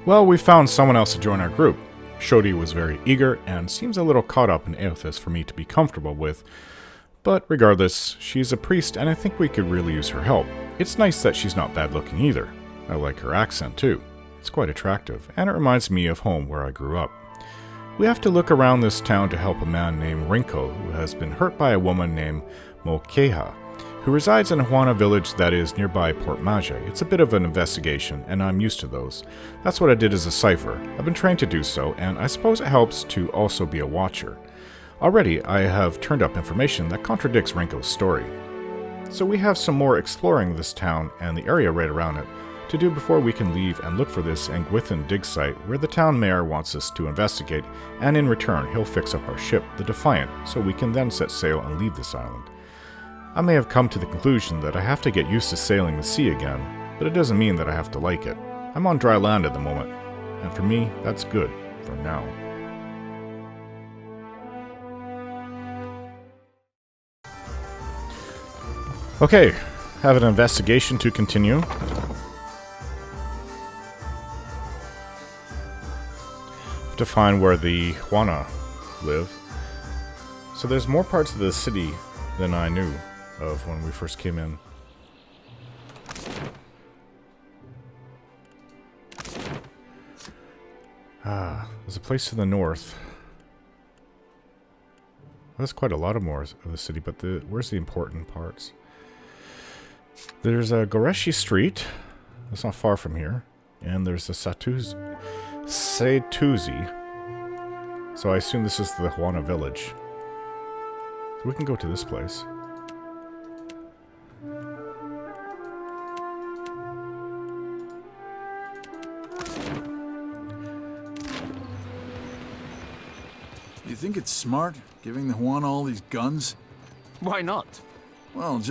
Well, we found someone else to join our group. Shodi was very eager and seems a little caught up in Aothas for me to be comfortable with. But regardless, she's a priest and I think we could really use her help. It's nice that she's not bad looking either. I like her accent too. It's quite attractive, and it reminds me of home where I grew up. We have to look around this town to help a man named Rinco, who has been hurt by a woman named Mokeha, who resides in a Huana village that is nearby Port Maje. It's a bit of an investigation, and I'm used to those. That's what I did as a cipher. I've been trained to do so, and I suppose it helps to also be a watcher. Already, I have turned up information that contradicts Rinco's story. So we have some more exploring this town and the area right around it to do before we can leave and look for this Angwithan dig site where the town mayor wants us to investigate, and in return he'll fix up our ship, the Defiant, so we can then set sail and leave this island. I may have come to the conclusion that I have to get used to sailing the sea again, but it doesn't mean that I have to like it. I'm on dry land at the moment, and for me, that's good, for now. Okay, have an investigation to continue. To find where the Huana live. So there's more parts of the city than I knew of when we first came in. There's a place to the north. Well, there's quite a lot of more of the city, but where's the important parts? There's a Gorecci Street. That's not far from here. And there's the Sātahuzi. So I assume this is the Huana village. So we can go to this place. You think it's smart, giving the Huana all these guns? Why not? Well,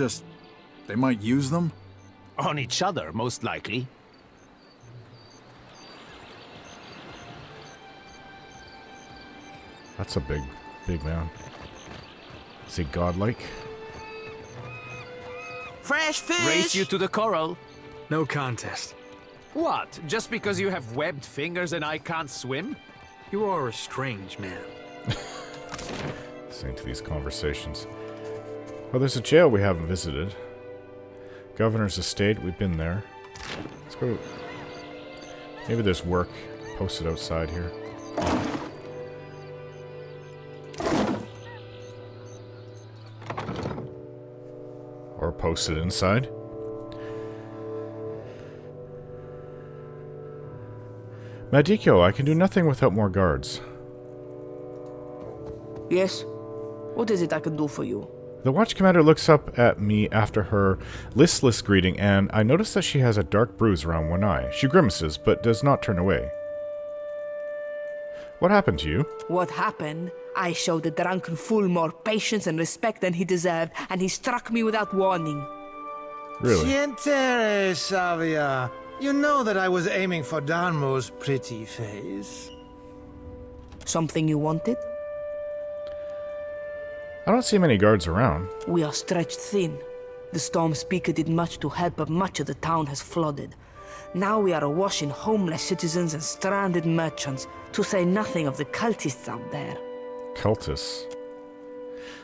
they might use them? On each other, most likely. That's a big man. Is he godlike? Fresh fish! Race you to the coral. No contest. What? Just because you have webbed fingers and I can't swim? You are a strange man. Listening to these conversations. Well, there's a jail we haven't visited. Governor's estate, we've been there. Let's go. Maybe there's work posted outside here. Or posted inside. Madikyo, I can do nothing without more guards. Yes? What is it I can do for you? The watch commander looks up at me after her listless greeting, and I notice that she has a dark bruise around one eye. She grimaces, but does not turn away. What happened to you? What happened? I showed the drunken fool more patience and respect than he deserved, and he struck me without warning. Really? Sientere, Savia. You know that I was aiming for Darmo's pretty face. Something you wanted? I don't see many guards around. We are stretched thin. The storm speaker did much to help, but much of the town has flooded. Now we are awash in homeless citizens and stranded merchants, to say nothing of the cultists out there. Cultists.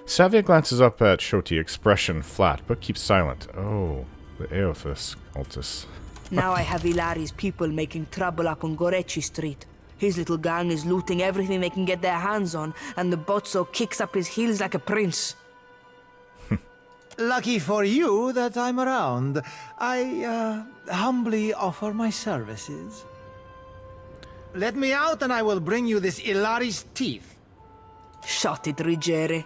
Savia glances up at Shoti, expression flat, but keeps silent. Oh, the Aothas cultists. Now I have Ilari's people making trouble up on Gorecci Street. His little gang is looting everything they can get their hands on, and the Bozzo kicks up his heels like a prince. Lucky for you that I'm around. I, humbly offer my services. Let me out and I will bring you this Ilari's teeth. Shut it, Rigere.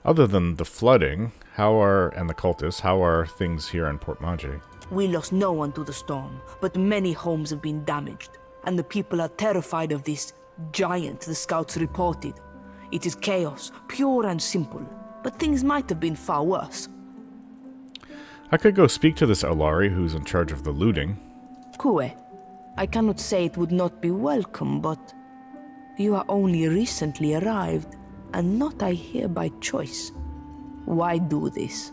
Other than the flooding, and the cultists, how are things here in Port Maje? We lost no one to the storm, but many homes have been damaged, and the people are terrified of this giant the scouts reported. It is chaos, pure and simple, but things might have been far worse. I could go speak to this Alari who's in charge of the looting. Kue, I cannot say it would not be welcome, but you are only recently arrived, and not I here by choice. Why do this?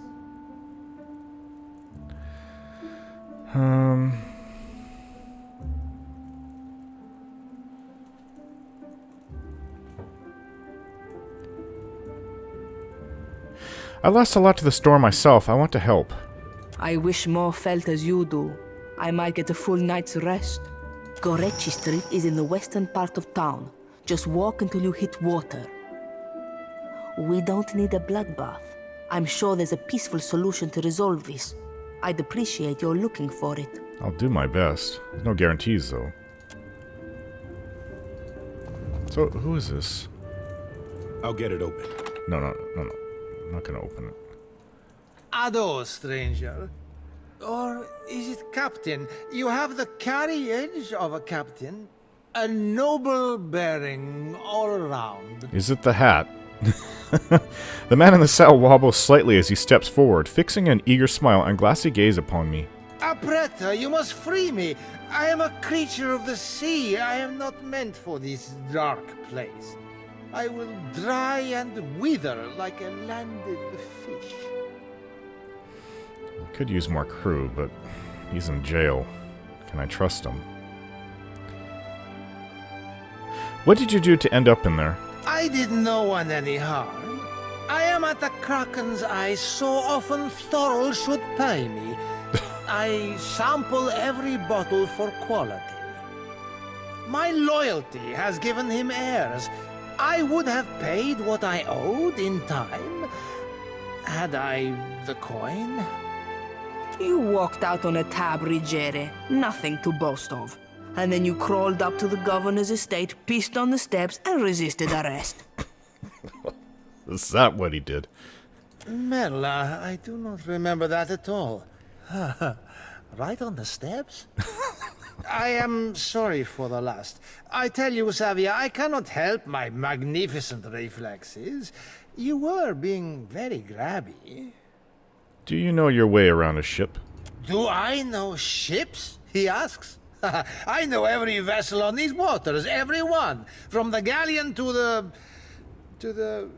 I lost a lot to the storm myself. I want to help. I wish more felt as you do. I might get a full night's rest. Gorecci Street is in the western part of town. Just walk until you hit water. We don't need a bloodbath. I'm sure there's a peaceful solution to resolve this. I'd appreciate your looking for it. I'll do my best. There's no guarantees, though. So, who is this? I'll get it open. No. I'm not gonna open it. Ado, stranger. Or is it captain? You have the carriage of a captain. A noble bearing all around. Is it the hat? The man in the saddle wobbles slightly as he steps forward, fixing an eager smile and glassy gaze upon me. Apretta, you must free me. I am a creature of the sea. I am not meant for this dark place. I will dry and wither like a landed fish. We could use more crew, but he's in jail. Can I trust him? What did you do to end up in there? I did no one any harm. I am at the Kraken's eye so often Thorol should pay me. I sample every bottle for quality. My loyalty has given him heirs. I would have paid what I owed in time, had I the coin. You walked out on a tab, Rigere. Nothing to boast of. And then you crawled up to the governor's estate, pissed on the steps, and resisted arrest. Is that what he did? Merla, I do not remember that at all. Right on the steps? I am sorry for the last. I tell you, Savia, I cannot help my magnificent reflexes. You were being very grabby. Do you know your way around a ship? Do I know ships? He asks. I know every vessel on these waters, every one. From the galleon to the...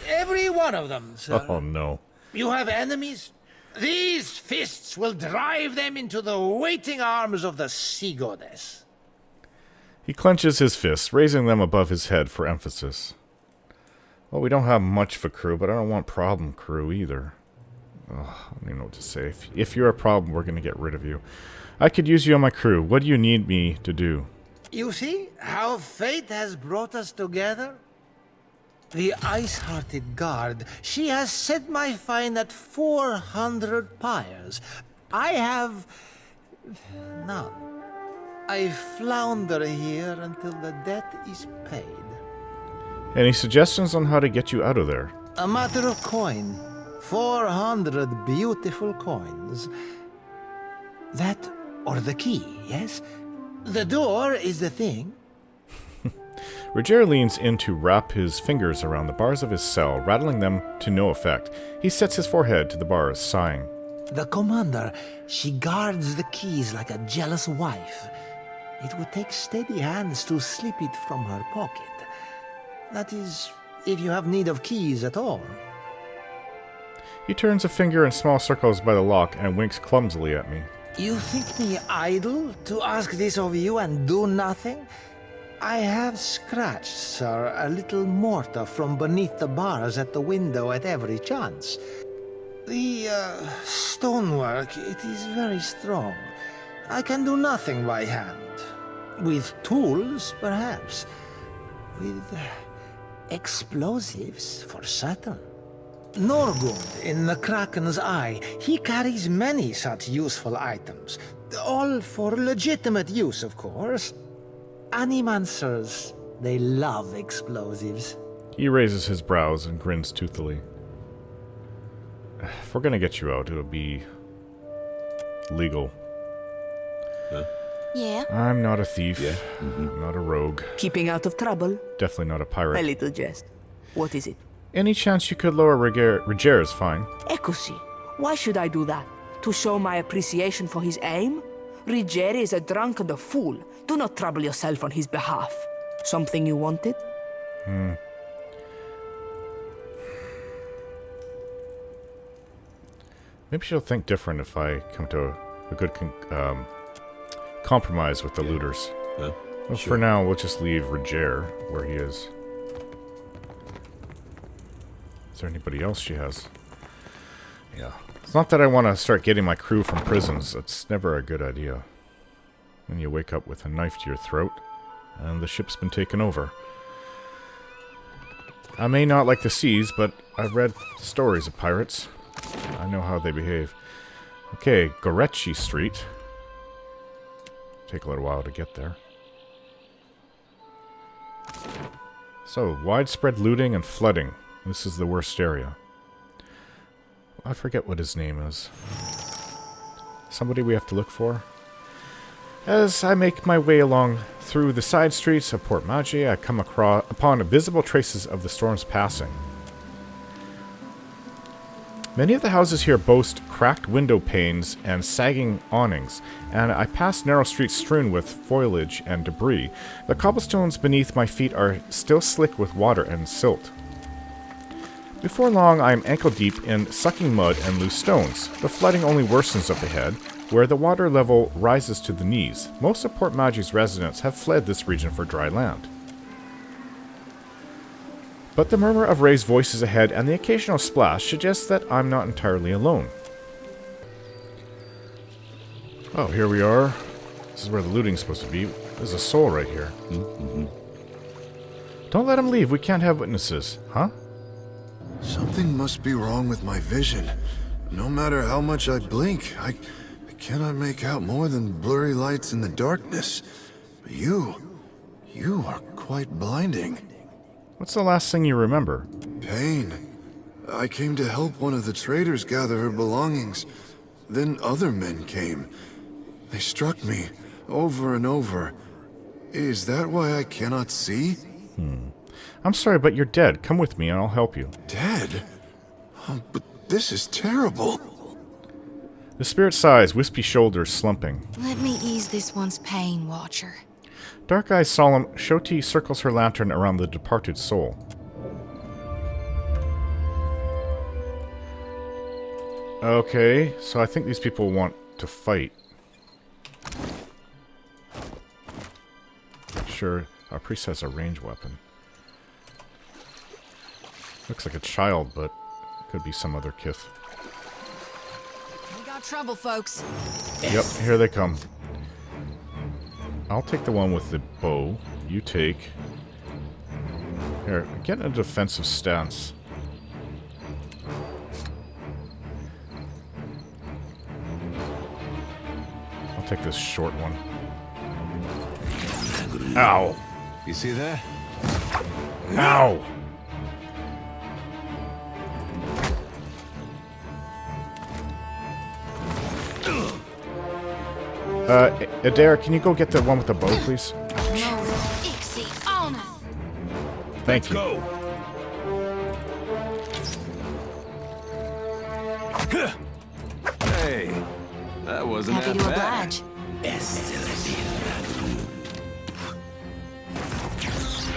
every one of them, sir. Oh, no. You have enemies? These fists will drive them into the waiting arms of the sea goddess. He clenches his fists, raising them above his head for emphasis. Well, we don't have much for crew, but I don't want problem crew either. I don't even know what to say. If you're a problem, we're going to get rid of you. I could use you on my crew. What do you need me to do? You see how fate has brought us together? The ice-hearted guard, she has set my fine at 400 pyres. I have... none. I flounder here until the debt is paid. Any suggestions on how to get you out of there? A matter of coin. 400 beautiful coins. That or the key, yes? The door is the thing. Roger leans in to wrap his fingers around the bars of his cell, rattling them to no effect. He sets his forehead to the bars, sighing. The commander, she guards the keys like a jealous wife. It would take steady hands to slip it from her pocket. That is, if you have need of keys at all. He turns a finger in small circles by the lock and winks clumsily at me. You think me idle to ask this of you and do nothing? I have scratched, sir, a little mortar from beneath the bars at the window at every chance. The stonework, it is very strong. I can do nothing by hand. With tools, perhaps. With explosives, for certain. Norgund, in the Kraken's eye, he carries many such useful items. All for legitimate use, of course. Animancers, they love explosives. He raises his brows and grins toothily. If we're gonna get you out, it'll be legal. Huh? Yeah? I'm not a thief. Yeah. I'm not a rogue. Keeping out of trouble? Definitely not a A pirate. little jest. What is it? Any chance you could lower Roger is fine. Ecosi. Why should I do that? To show my appreciation for his aim? Rigere is a drunk and a fool. Do not trouble yourself on his behalf. Something you wanted? Maybe she'll think different if I come to a good compromise with the looters. Huh? Well, Sure. for now, we'll just leave Roger where he is. Is there anybody else she has? Yeah. It's not that I want to start getting my crew from prisons. It's never a good idea. When you wake up with a knife to your throat, and the ship's been taken over. I may not like the seas, but I've read stories of pirates. I know how they behave. Okay, Gorecci Street. Take a little while to get there. So, widespread looting and flooding. This is the worst area. I forget what his name is. Somebody we have to look for? As I make my way along through the side streets of Port Maje, I come upon visible traces of the storm's passing. Many of the houses here boast cracked window panes and sagging awnings, and I pass narrow streets strewn with foliage and debris. The cobblestones beneath my feet are still slick with water and silt. Before long, I am ankle-deep in sucking mud and loose stones. The flooding only worsens up ahead, where the water level rises to the knees. Most of Port Maje's residents have fled this region for dry land. But the murmur of raised voices ahead and the occasional splash suggests that I'm not entirely alone. Oh, here we are. This is where the looting's supposed to be. There's a soul right here. Don't let him leave. We can't have witnesses. Huh? Something must be wrong with my vision. No matter how much I blink, I cannot make out more than blurry lights in the darkness. But you are quite blinding. What's the last thing you remember? Pain. I came to help one of the traders gather her belongings. Then other men came. They struck me over and over. Is that why I cannot see? I'm sorry, but you're dead. Come with me and I'll help you. Dead? Oh, but this is terrible. The spirit sighs, wispy shoulders slumping. Let me ease this one's pain, Watcher. Dark eyes solemn, Shoti circles her lantern around the departed soul. Okay, so I think these people want to fight. Sure, our priest has a ranged weapon. Looks like a child, but could be some other kith. We got trouble, folks. Yep, here they come. I'll take the one with the bow. You take... Here, get in a defensive stance. I'll take this short one. Ow! You see that? Ow! Adair, can you go get the one with the bow, please? Thank you. Go. Hey, that wasn't Happy that to bad. oblige.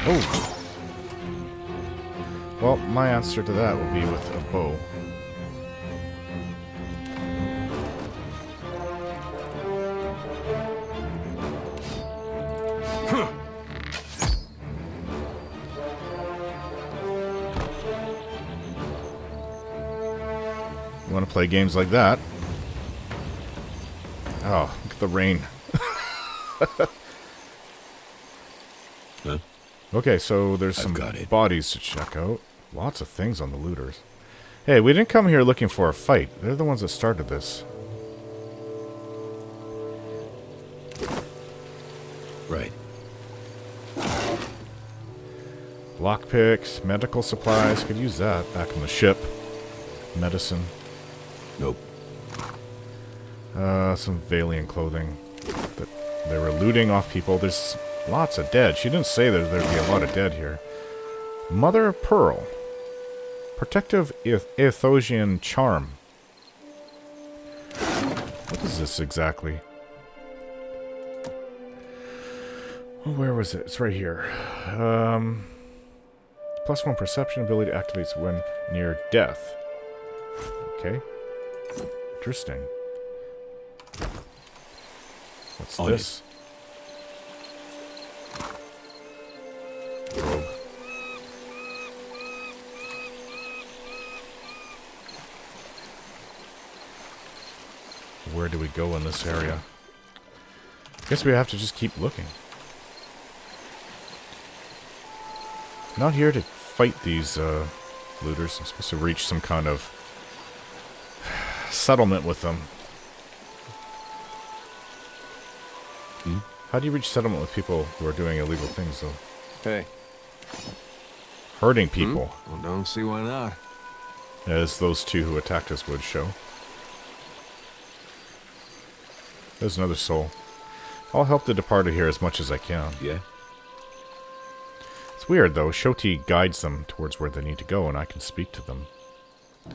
Oh. Well, my answer to that will be with a bow. You want to play games like that? Oh, look at the rain. Huh? Okay, so there's some got it. bodies to check out. Lots of things on the looters. Hey, we didn't come here looking for a fight. They're the ones that started this. Right. Lockpicks, medical supplies. Could use that back on the ship. Medicine. Nope. Some Vailian clothing. That they were looting off people. There's lots of dead. She didn't say that there'd be a lot of dead here. Mother of Pearl. Protective Aethosian charm. What is this exactly? Oh, where was it? It's right here. +1 perception ability activates when near death. Okay. Interesting. What's On this? Rogue. Where do we go in this area? Guess we have to just keep looking. Not here to fight these looters. I'm supposed to reach some kind of settlement with them. How do you reach settlement with people who are doing illegal things, though? Hey. Hurting people. Well, don't see why not. As those two who attacked us would show. There's another soul. I'll help the departed here as much as I can. Yeah? It's weird, though. Shoti guides them towards where they need to go, and I can speak to them.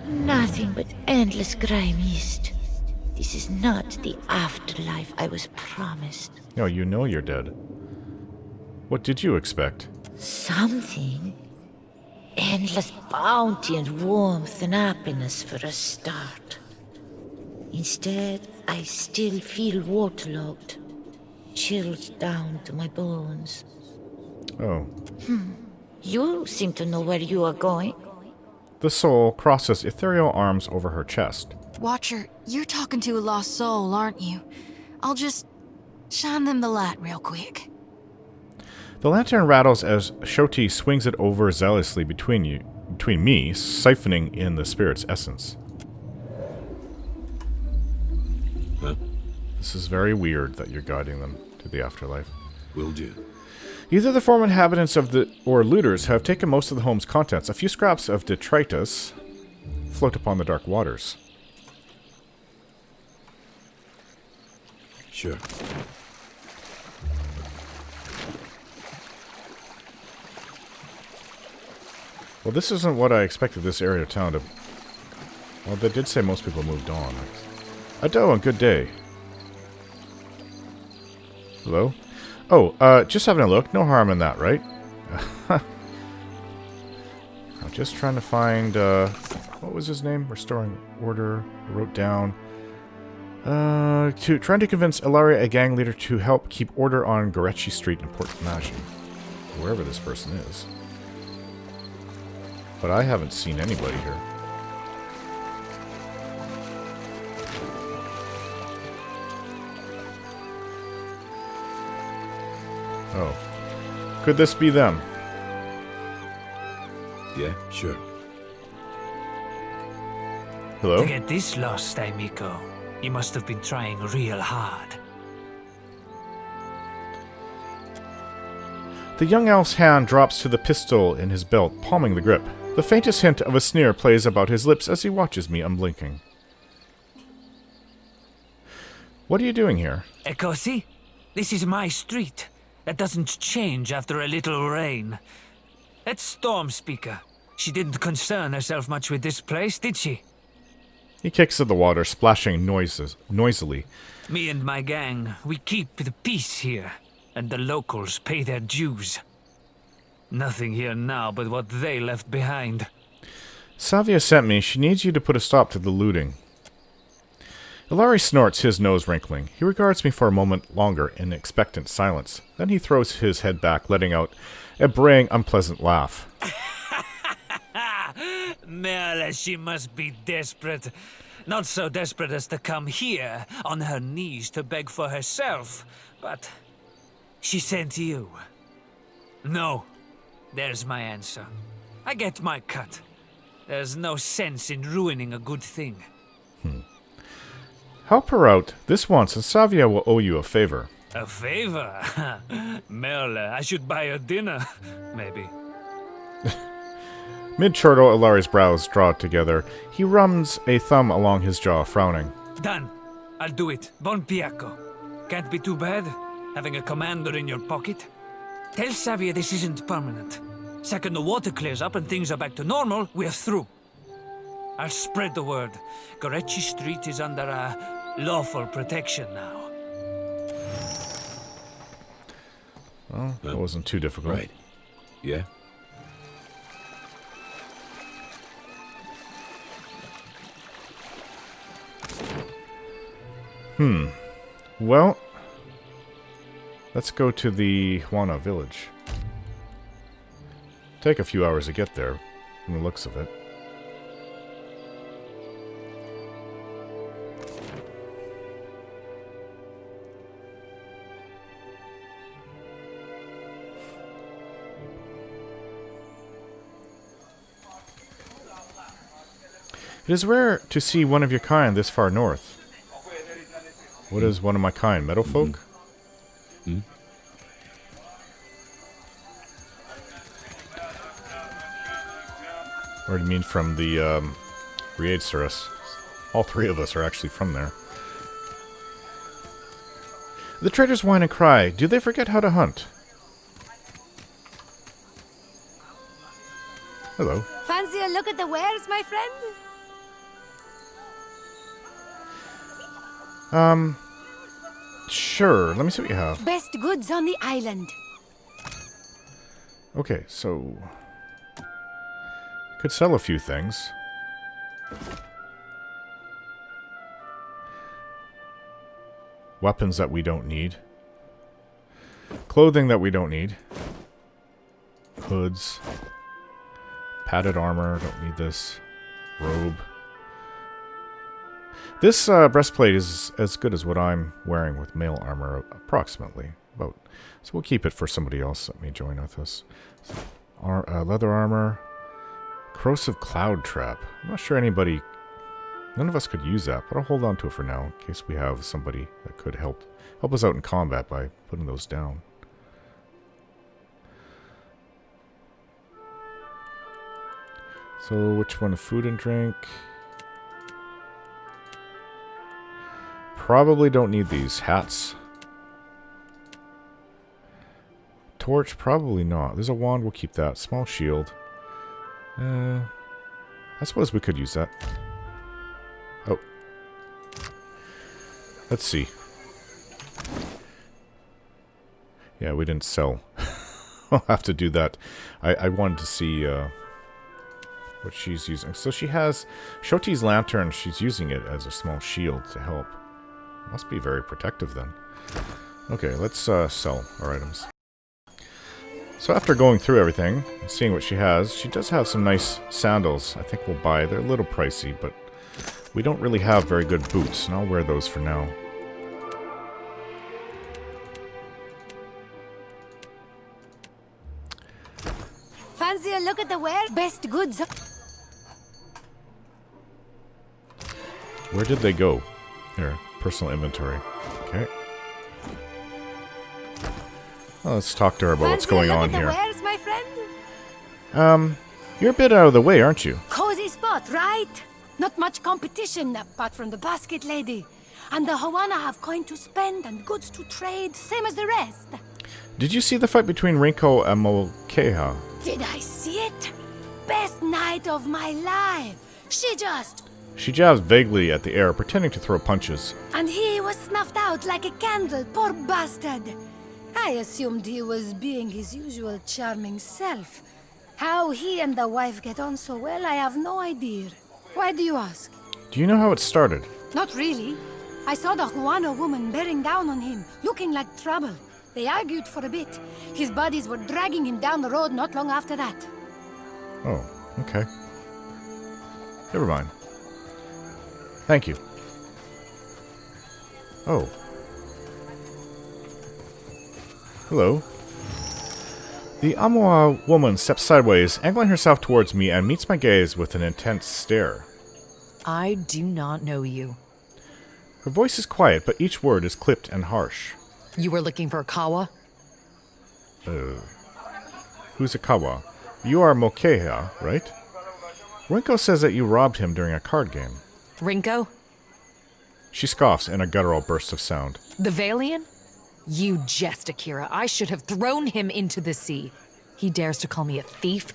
Nothing but endless grey mist. This is not the afterlife I was promised. No, you know you're dead. What did you expect? Something. Endless bounty and warmth and happiness for a start. Instead, I still feel waterlogged, chilled down to my bones. Oh. You seem to know where you are going. The soul crosses ethereal arms over her chest. Watcher, you're talking to a lost soul, aren't you? I'll just shine them the light real quick. The lantern rattles as Shoti swings it over zealously between me, siphoning in the spirit's essence. Huh? This is very weird that you're guiding them to the afterlife. Will do. Either the former inhabitants or looters have taken most of the home's contents. A few scraps of detritus float upon the dark waters. Sure. Well, this isn't what I expected this area of town to... Well, they did say most people moved on. Ado and good day. Hello? Oh, just having a look. No harm in that, right? I'm just trying to find, what was his name? Restoring order. I wrote down. Trying to convince Ilaria, a gang leader, to help keep order on Gorecci Street in Port Maje. Wherever this person is. But I haven't seen anybody here. Oh. Could this be them? Yeah, sure. Hello? To get this lost, amigo, you must have been trying real hard. The young elf's hand drops to the pistol in his belt, palming the grip. The faintest hint of a sneer plays about his lips as he watches me unblinking. What are you doing here? Ecosi, this is my street. That doesn't change after a little rain. That Storm Speaker, she didn't concern herself much with this place, did she? He kicks at the water, splashing noisily. Me and my gang, we keep the peace here, and the locals pay their dues. Nothing here now but what they left behind. Savia sent me. She needs you to put a stop to the looting. Ilari snorts, his nose wrinkling. He regards me for a moment longer in expectant silence. Then he throws his head back, letting out a braying, unpleasant laugh. Merle, she must be desperate. Not so desperate as to come here on her knees to beg for herself, but she sent you. No, there's my answer. I get my cut. There's no sense in ruining a good thing. Help her out this once, and Savia will owe you a favor. A favor? Merle, I should buy her dinner, maybe. Mid-chortle, Ilari's brows draw together. He runs a thumb along his jaw, frowning. Done. I'll do it. Bon piaco. Can't be too bad, having a commander in your pocket. Tell Savia this isn't permanent. Second the water clears up and things are back to normal, we're through. I'll spread the word. Gorecci Street is under lawful protection now. Well, that wasn't too difficult. Right. Yeah? Well, Let's go to the Huana village. Take a few hours to get there, from the looks of it. It is rare to see one of your kind this far north. What is one of my kind? Meadowfolk? Hmm? Or do you mean from the Riedsurus? All three of us are actually from there. The traders whine and cry. Do they forget how to hunt? Hello. Fancy a look at the wares, my friend? Sure. Let me see what you have. Best goods on the island. Okay, so... could sell a few things. Weapons that we don't need. Clothing that we don't need. Hoods. Padded armor. Don't need this. Robe. This breastplate is as good as what I'm wearing with mail armor, approximately. So we'll keep it for somebody else. Let me join with us. Leather armor. Corrosive cloud trap. I'm not sure anybody... none of us could use that, but I'll hold on to it for now, in case we have somebody that could help us out in combat by putting those down. So, which one? Food and drink? Probably don't need these. Hats. Torch? Probably not. There's a wand, we'll keep that. Small shield. I suppose we could use that. Oh. Let's see. Yeah, we didn't sell. I'll have to do that. I wanted to see what she's using. So she has Shoti's lantern. She's using it as a small shield to help. Must be very protective then. Okay, let's sell our items. So after going through everything and seeing what she has, she does have some nice sandals. I think we'll buy. They're a little pricey, but we don't really have very good boots, and I'll wear those for now. Fancy a look at the wares? Best goods. Where did they go? Here, personal inventory. Okay. Well, let's talk to her about what's going on here. Wares, my friend? You're a bit out of the way, aren't you? Cozy spot, right? Not much competition apart from the basket lady. And the Huana have coin to spend and goods to trade, same as the rest. Did you see the fight between Rinco and Mokeha? Did I see it? Best night of my life. She jabs vaguely at the air, pretending to throw punches. And he was snuffed out like a candle, poor bastard. I assumed he was being his usual charming self. How he and the wife get on so well, I have no idea. Why do you ask? Do you know how it started? Not really. I saw the Huana woman bearing down on him, looking like trouble. They argued for a bit. His buddies were dragging him down the road not long after that. Oh, okay. Never mind. Thank you. Oh. Hello. The Amoa woman steps sideways, angling herself towards me, and meets my gaze with an intense stare. I do not know you. Her voice is quiet, but each word is clipped and harsh. You were looking for Kawa? Who's a Kawa? You are Mokeha, right? Rinco says that you robbed him during a card game. Rinco? She scoffs in a guttural burst of sound. The Vailian? You jest, Akira. I should have thrown him into the sea. He dares to call me a thief?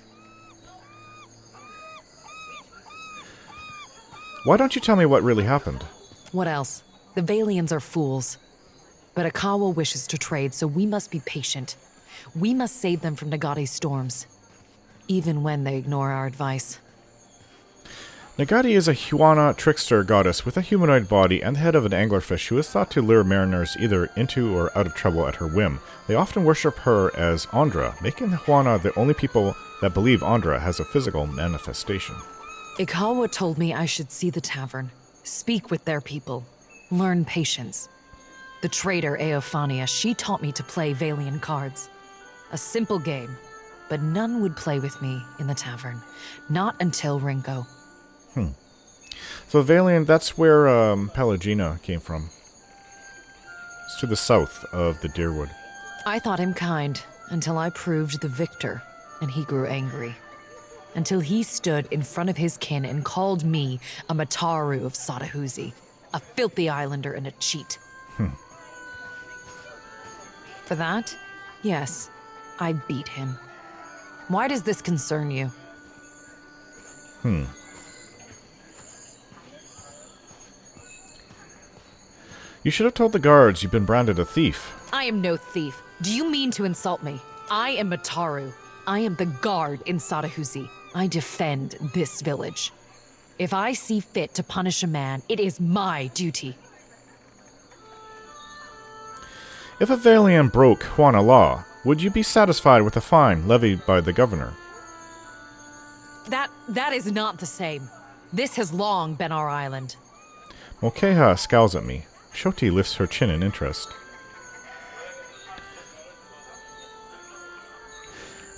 Why don't you tell me what really happened? What else? The Vailians are fools. But Akawa wishes to trade, so we must be patient. We must save them from Nagate's storms. Even when they ignore our advice. Nagati is a Huana trickster goddess with a humanoid body and the head of an anglerfish who is thought to lure mariners either into or out of trouble at her whim. They often worship her as Andra, making the Huana the only people that believe Andra has a physical manifestation. Ikawa told me I should see the tavern, speak with their people, learn patience. The trader Eophania, she taught me to play Vailian cards. A simple game, but none would play with me in the tavern. Not until Rinco. So Vailian, that's where Pelagina came from. It's to the south of the Deerwood. I thought him kind until I proved the victor, and he grew angry. Until he stood in front of his kin and called me a Mataru of Sātahuzi, a filthy islander and a cheat. For that, yes, I beat him. Why does this concern you? You should have told the guards you've been branded a thief. I am no thief. Do you mean to insult me? I am Mataru. I am the guard in Sātahuzi. I defend this village. If I see fit to punish a man, it is my duty. If a Vailian broke Huana law, would you be satisfied with a fine levied by the governor? That is not the same. This has long been our island. Mokeha scowls at me. Shoti lifts her chin in interest.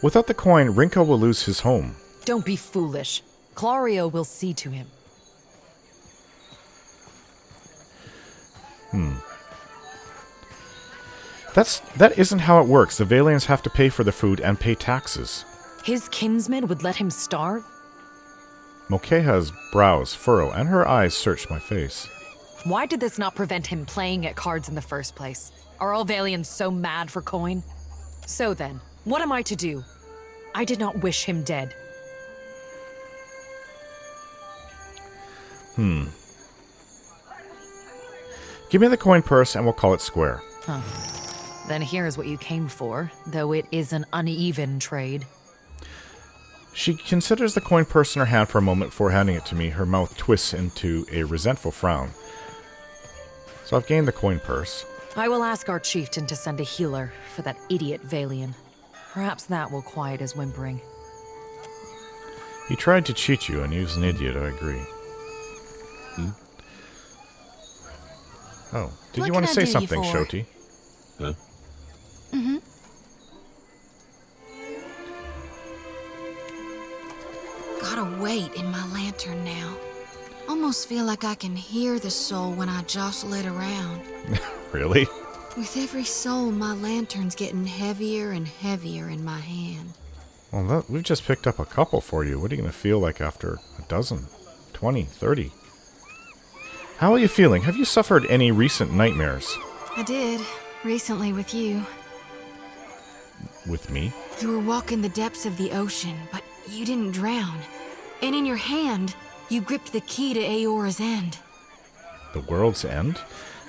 Without the coin, Rinco will lose his home. Don't be foolish. Clario will see to him. That isn't how it works. The Vailians have to pay for the food and pay taxes. His kinsmen would let him starve? Mokeha's brows furrow and her eyes search my face. Why did this not prevent him playing at cards in the first place? Are all Vailians so mad for coin? So then, what am I to do? I did not wish him dead. Give me the coin purse and we'll call it square. Then here's what you came for, though it is an uneven trade. She considers the coin purse in her hand for a moment before handing it to me. Her mouth twists into a resentful frown. So I've gained the coin purse. I will ask our chieftain to send a healer for that idiot Vailian. Perhaps that will quiet his whimpering. He tried to cheat you, and he was an idiot, I agree. Oh, did you want to say something, Shoti? Huh? Gotta wait in my lantern now. Almost feel like I can hear the soul when I jostle it around. Really? With every soul, my lantern's getting heavier and heavier in my hand. Well, we've just picked up a couple for you. What are you going to feel like after a dozen, 20, 30? How are you feeling? Have you suffered any recent nightmares? I did, recently with you. With me? You were walking the depths of the ocean, but you didn't drown. And in your hand, you gripped the key to Aora's end. The world's end?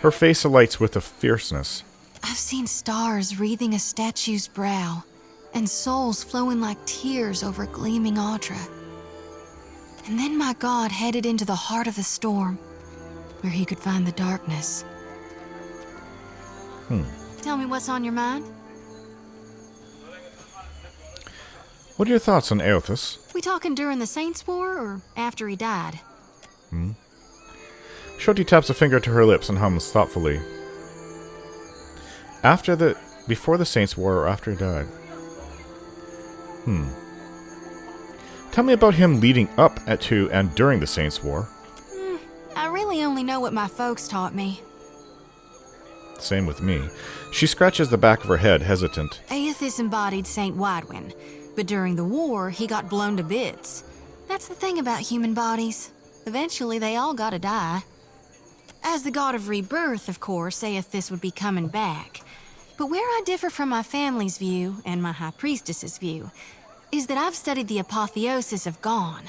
Her face alights with a fierceness. I've seen stars wreathing a statue's brow, and souls flowing like tears over gleaming Audra. And then my god headed into the heart of the storm, where he could find the darkness. Tell me what's on your mind? What are your thoughts on Eothas? We talking during the Saints' War, or after he died? Shoti taps a finger to her lips and hums thoughtfully. Before the Saints' War or after he died? Tell me about him leading up to and during the Saints' War. I really only know what my folks taught me. Same with me. She scratches the back of her head, hesitant. Aethys embodied Saint Widwin, but during the war, he got blown to bits. That's the thing about human bodies. Eventually, they all gotta die. As the god of rebirth, of course, Aethys would be coming back. But where I differ from my family's view, and my high priestess's view, is that I've studied the apotheosis of Gone.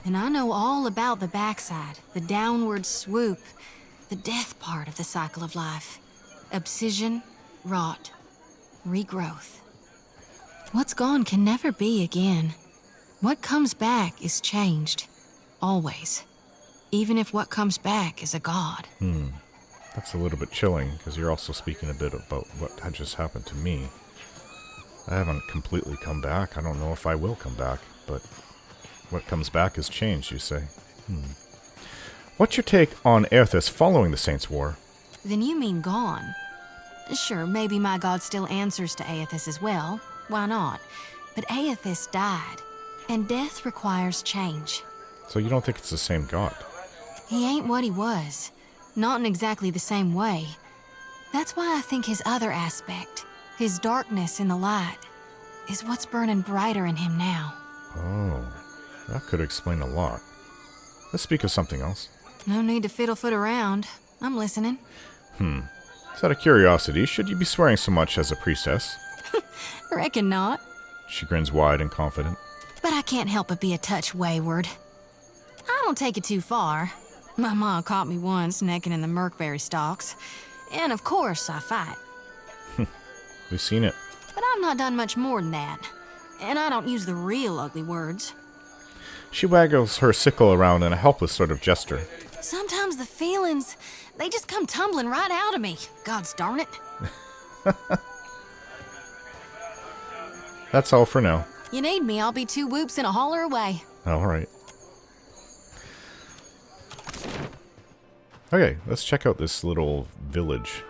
And I know all about the backside, the downward swoop, the death part of the cycle of life. Abscission, rot, regrowth. What's gone can never be again. What comes back is changed. always. Even if what comes back is a god. That's a little bit chilling, because you're also speaking a bit about what had just happened to me. I haven't completely come back. I don't know if I will come back, but what comes back is changed, you say. What's your take on Aethys following the Saints' War? Then you mean gone. Sure, maybe my god still answers to Aethys as well. Why not? But Aethys died, and death requires change. So you don't think it's the same god? He ain't what he was. Not in exactly the same way. That's why I think his other aspect, his darkness in the light, is what's burning brighter in him now. Oh, that could explain a lot. Let's speak of something else. No need to fiddle-foot around. I'm listening. Just out of curiosity, should you be swearing so much as a priestess? Reckon not. She grins wide and confident. But I can't help but be a touch wayward. I don't take it too far. My ma caught me once necking in the Merkberry stalks. And of course, I fight. We've seen it. But I've not done much more than that. And I don't use the real ugly words. She waggles her sickle around in a helpless sort of gesture. Sometimes the feelings, they just come tumbling right out of me. Gods darn it. That's all for now. You need me, I'll be 2 whoops and a holler away. All right. Okay, let's check out this little village.